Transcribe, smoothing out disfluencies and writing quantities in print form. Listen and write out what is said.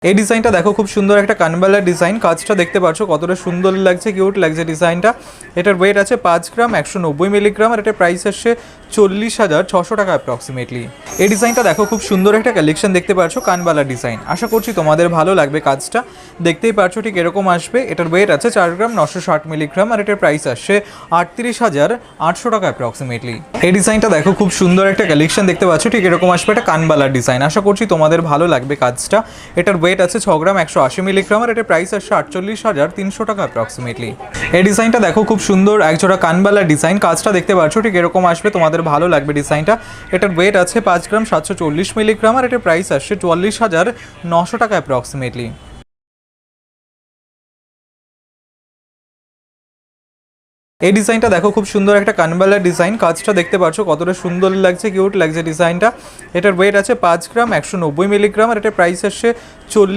এই ডিজাইনটা দেখো, খুব সুন্দর একটা কানবালার ডিজাইন। কাজটা দেখতে পাচ্ছ কতটা সুন্দর লাগছে, কিউট লাগছে ডিজাইনটা। এটার ওয়েট আছে 5 গ্রাম 190 মিলিগ্রাম আর এটার প্রাইস আসছে 40,600 টাকা অ্যাপ্রক্সিমেটলি। এই ডিজাইনটা দেখো, খুব সুন্দর একটা কালেকশন দেখতে পাচ্ছ, কানবালার ডিজাইন। আশা করছি তোমাদের ভালো লাগবে। কাজটা দেখতেই পাচ্ছ ঠিক এরকম আসবে। এটার ওয়েট আছে 4 গ্রাম 960 মিলিগ্রাম আর এটার প্রাইস আসছে 38,800 টাকা অ্যাপ্রক্সিমেটলি। এই ডিজাইনটা দেখো, খুব সুন্দর একটা কালেকশন দেখতে পাচ্ছ, ঠিক এরকম আসবে। এটা কানবালার ডিজাইন। আশা করছি তোমাদের ভালো লাগবে কাজটা। এটার ওয়েট আছে 6 গ্রাম 180 মিলিগ্রাম আর এটার প্রাইস আসছে 48,300 টাকা অ্যাপ্রক্সিমেটলি। এই ডিজাইনটা দেখো, খুব সুন্দর একজোড়া কানবালার ডিজাইন। কাজটা দেখতে পাচ্ছ ঠিক এরকম আসবে, তোমাদের ভালো লাগবে ডিজাইনটা। এটার ওয়েট আছে 5 গ্রাম 740 মিলিগ্রাম আর এটার প্রাইস আসছে 44,900 টাকা অ্যাপ্রক্সিমেটলি। এই ডিজাইনটা দেখো, খুব সুন্দর একটা কানবালার ডিজাইন। কাজটা দেখতে পাচ্ছ কতটা সুন্দর লাগছে, কিউট লাগছে ডিজাইনটা। এটার ওয়েট আছে 5 গ্রাম 190 মিলিগ্রাম আর এটার প্রাইস আসছে 40